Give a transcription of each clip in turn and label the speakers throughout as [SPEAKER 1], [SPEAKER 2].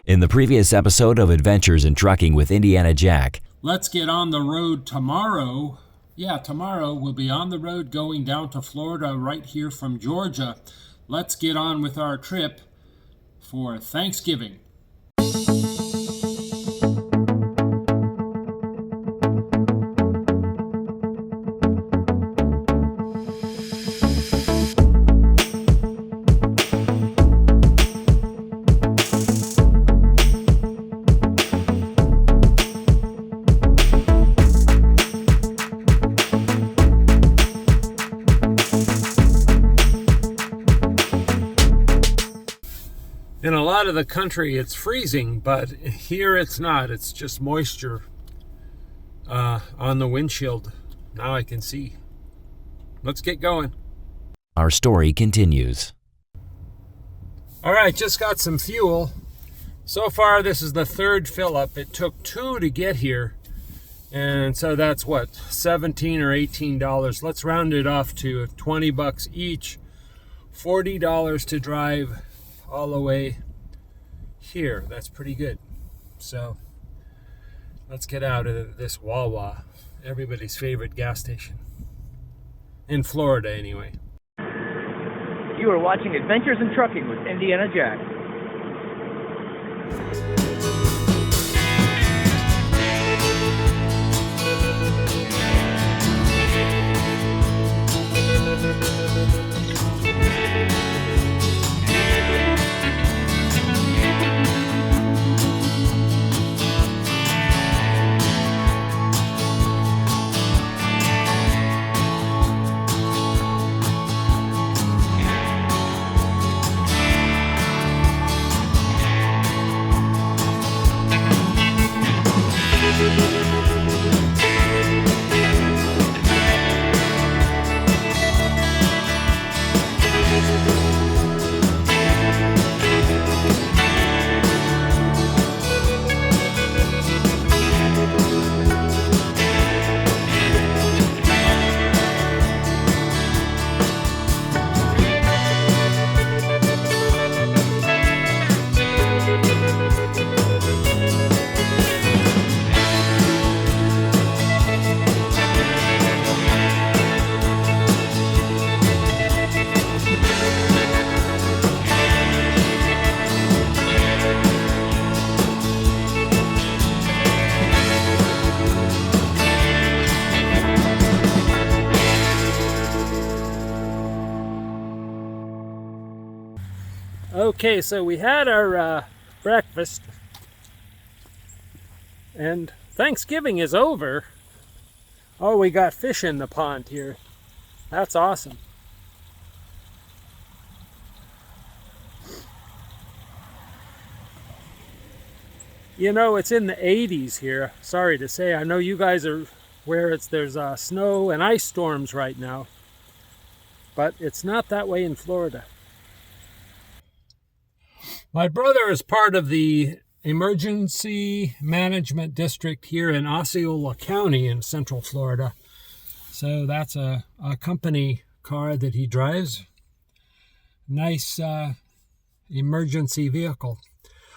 [SPEAKER 1] In the previous episode of Adventures in Trucking with Indiana Jack,
[SPEAKER 2] let's get on the road tomorrow. Tomorrow we'll be on the road going down to Florida right here from Georgia. Let's get on with our trip for Thanksgiving. In a lot of the country, it's freezing, but here it's not. It's just moisture on the windshield. Now I can see. Let's get going.
[SPEAKER 1] Our story continues.
[SPEAKER 2] All right, just got some fuel. So far, this is the third fill up. It took 2 to get here. And so that's what, $17 or $18. Let's round it off to $20 each. $40 to drive all the way here. That's pretty good. So let's get out of this Wawa, everybody's favorite gas station in Florida anyway.
[SPEAKER 3] You are watching Adventures in Trucking with Indiana Jack.
[SPEAKER 2] Okay, so we had our breakfast, and Thanksgiving is over. Oh, we got fish in the pond here. That's awesome. You know, it's in the 80s here. Sorry to say. I know you guys are where there's snow and ice storms right now, but it's not that way in Florida. My brother is part of the Emergency Management District here in Osceola County in Central Florida. So that's a company car that he drives. Nice emergency vehicle.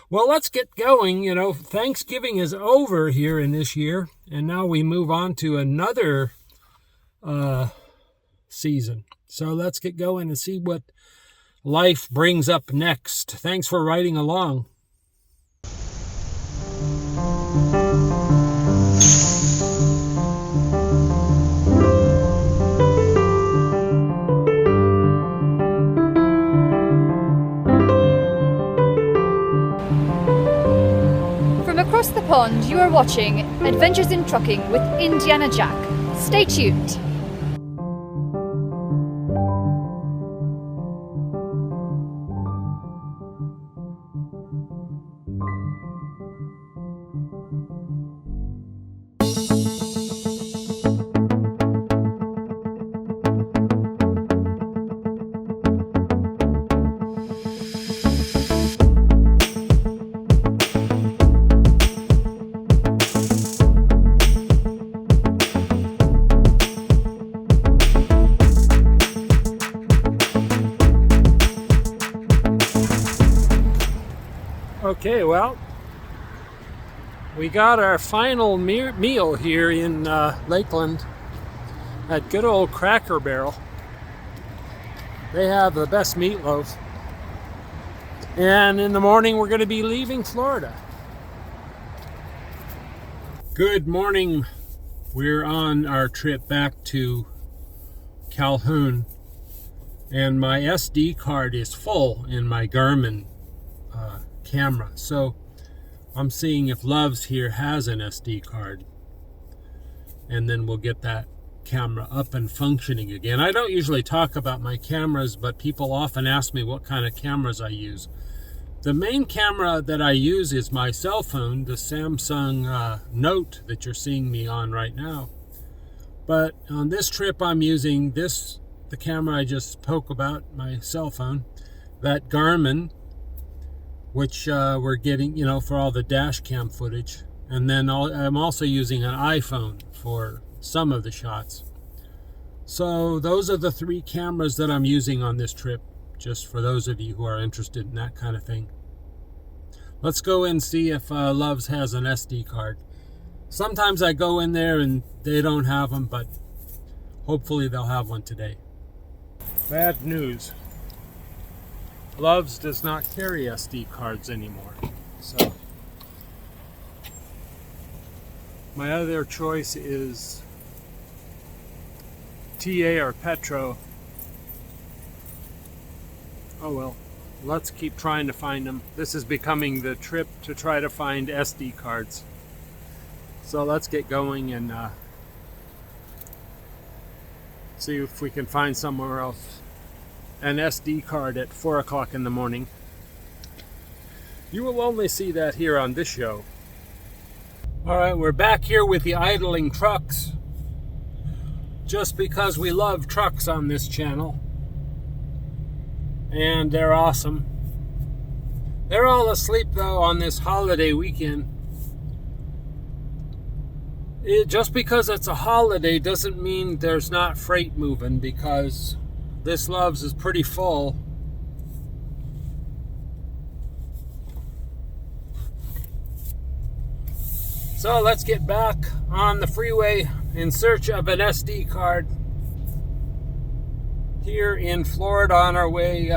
[SPEAKER 2] Well, let's get going. You know, Thanksgiving is over here in this year, and now we move on to another season. So let's get going and see what life brings up next. Thanks for riding along.
[SPEAKER 4] From across the pond, you are watching Adventures in Trucking with Indiana Jack. Stay tuned.
[SPEAKER 2] Okay, well, we got our final meal here in Lakeland at good old Cracker Barrel. They have the best meatloaf. And in the morning, we're going to be leaving Florida. Good morning. We're on our trip back to Calhoun. And my SD card is full in my Garmin camera. So I'm seeing if Loves here has an SD card. And then we'll get that camera up and functioning again. I don't usually talk about my cameras, but people often ask me what kind of cameras I use. The main camera that I use is my cell phone, the Samsung Note that you're seeing me on right now. But on this trip I'm using the camera I just spoke about, my cell phone, that Garmin, which we're getting, for all the dash cam footage. And then I'm also using an iPhone for some of the shots. So those are the 3 cameras that I'm using on this trip, just for those of you who are interested in that kind of thing. Let's go and see if Loves has an SD card. Sometimes I go in there and they don't have them, but hopefully they'll have one today. Bad news. Loves does not carry SD cards anymore. So my other choice is TA or Petro. Oh well, let's keep trying to find them. This is becoming the trip to try to find SD cards. So let's get going and see if we can find somewhere else an SD card at 4 o'clock in the morning. You will only see that here on this show. Alright, we're back here with the idling trucks. Just because we love trucks on this channel. And they're awesome. They're all asleep though on this holiday weekend. Just because it's a holiday doesn't mean there's not freight moving, because this Loves is pretty full. So let's get back on the freeway in search of an SD card here in Florida on our way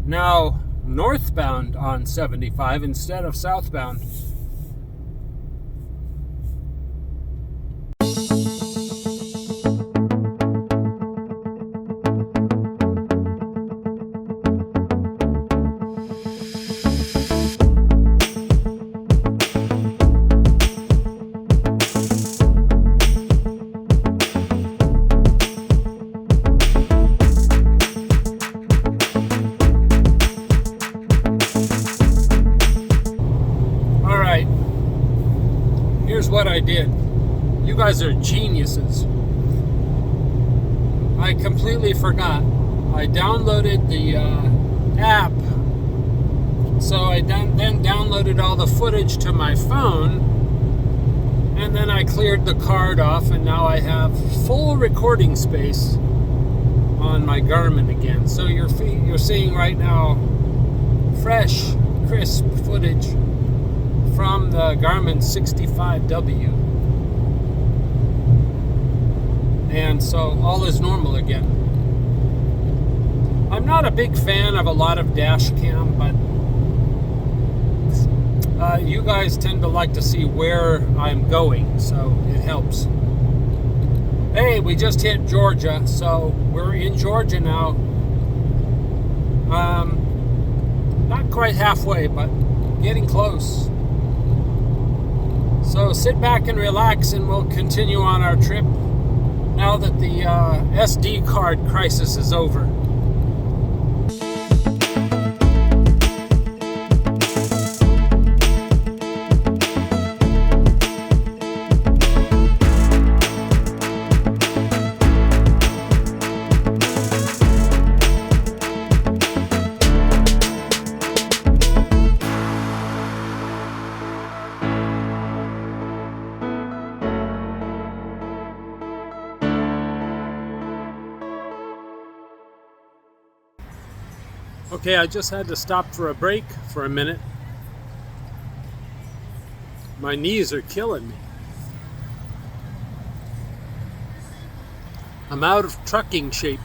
[SPEAKER 2] now northbound on 75 instead of southbound. Here's what I did. You guys are geniuses. I completely forgot. I downloaded the app. So I then downloaded all the footage to my phone. And then I cleared the card off, and now I have full recording space on my Garmin again. So you're seeing right now fresh, crisp footage from the Garmin 65W. And so all is normal again. I'm not a big fan of a lot of dash cam, but you guys tend to like to see where I'm going, so it helps. Hey, we just hit Georgia, so we're in Georgia now. Not quite halfway, but getting close. So sit back and relax, and we'll continue on our trip now that the SD card crisis is over. Okay, I just had to stop for a break for a minute. My knees are killing me. I'm out of trucking shape.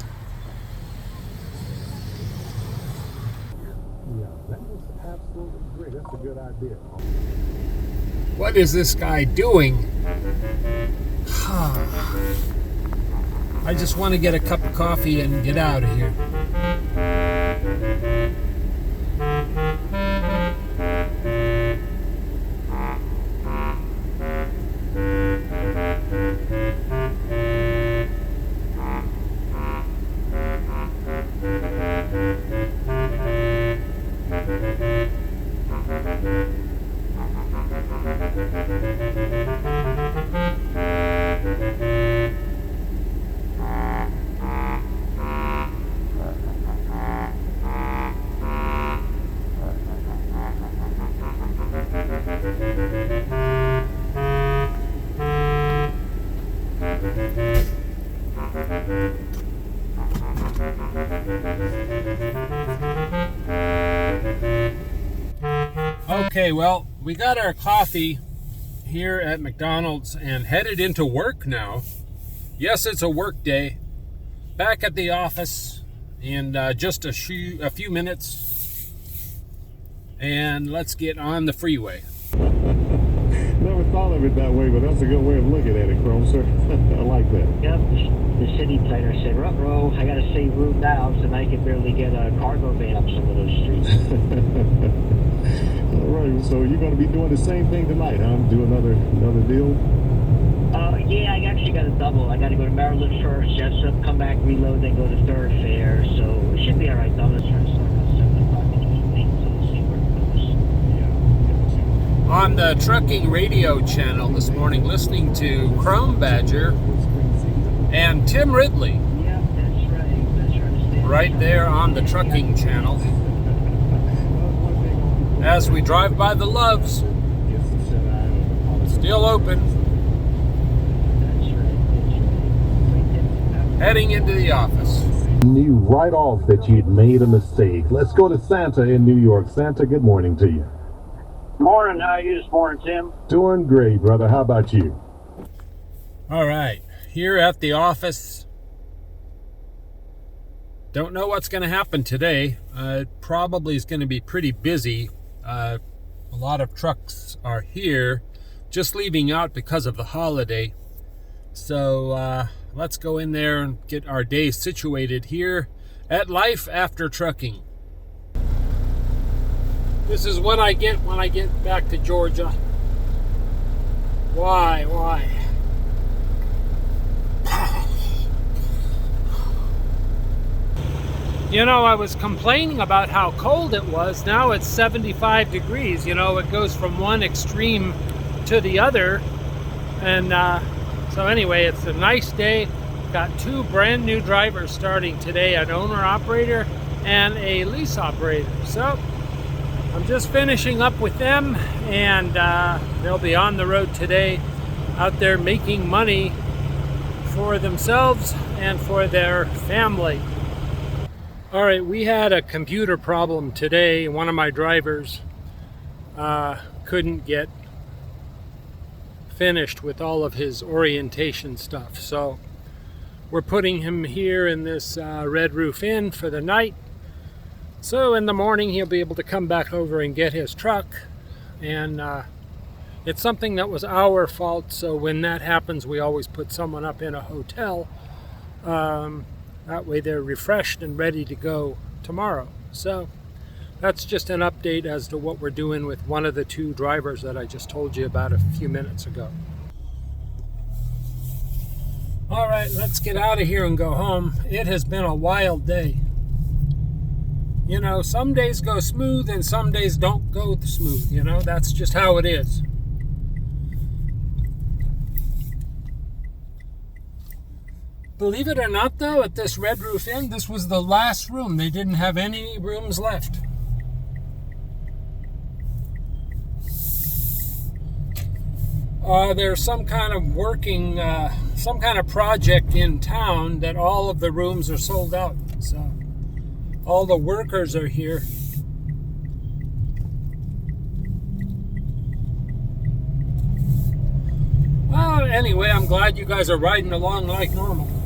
[SPEAKER 5] Yeah, that was absolutely great. That's a good idea.
[SPEAKER 2] What is this guy doing? I just want to get a cup of coffee and get out of here. Okay, well, we got our coffee here at McDonald's and headed into work now. Yes, it's a work day. Back at the office in just a few minutes. And let's get on the freeway.
[SPEAKER 5] Never thought of it that way, but that's a good way of looking at it, Chrome, sir. I like that.
[SPEAKER 6] Yep, the city planner said, ruh-roh, I gotta save room now, so I can barely get a cargo van up some of those streets.
[SPEAKER 5] All right, so you're going to be doing the same thing tonight, huh? Do another deal?
[SPEAKER 6] Yeah, I actually got a double. I gotta go to Maryland first, Jessup, come back, reload, then go to Thoroughfare, so it should be alright, though. Let's try to start at 7 o'clock and just wait until we see where it goes.
[SPEAKER 2] On the trucking radio channel this morning, listening to Chrome Badger and Tim Ridley.
[SPEAKER 6] Yeah, that's right. That's right.
[SPEAKER 2] Right there on the trucking channel. As we drive by the Loves, still open, heading into the office.
[SPEAKER 5] Knew right off that you'd made a mistake. Let's go to Santa in New York. Santa, good morning to you.
[SPEAKER 6] Morning, how are you this morning, Tim?
[SPEAKER 5] Doing great, brother. How about you?
[SPEAKER 2] All right, here at the office. Don't know what's going to happen today. It probably is going to be pretty busy. A lot of trucks are here, just leaving out because of the holiday. So let's go in there and get our day situated here at Life After Trucking. This is what I get when I get back to Georgia. Why? You know, I was complaining about how cold it was. Now it's 75 degrees. You know, it goes from one extreme to the other. And so anyway, it's a nice day. Got 2 brand new drivers starting today, an owner-operator and a lease operator. So I'm just finishing up with them, and they'll be on the road today, out there making money for themselves and for their family. All right, we had a computer problem today. One of my drivers couldn't get finished with all of his orientation stuff. So we're putting him here in this Red Roof Inn for the night. So in the morning, he'll be able to come back over and get his truck. And it's something that was our fault. So when that happens, we always put someone up in a hotel. That way they're refreshed and ready to go tomorrow. So that's just an update as to what we're doing with one of the 2 drivers that I just told you about a few minutes ago. All right, let's get out of here and go home. It has been a wild day. You know, some days go smooth and some days don't go smooth. You know, that's just how it is. Believe it or not, though, at this Red Roof Inn, this was the last room. They didn't have any rooms left. There's some kind of some kind of project in town that all of the rooms are sold out. So all the workers are here. anyway, I'm glad you guys are riding along like normal.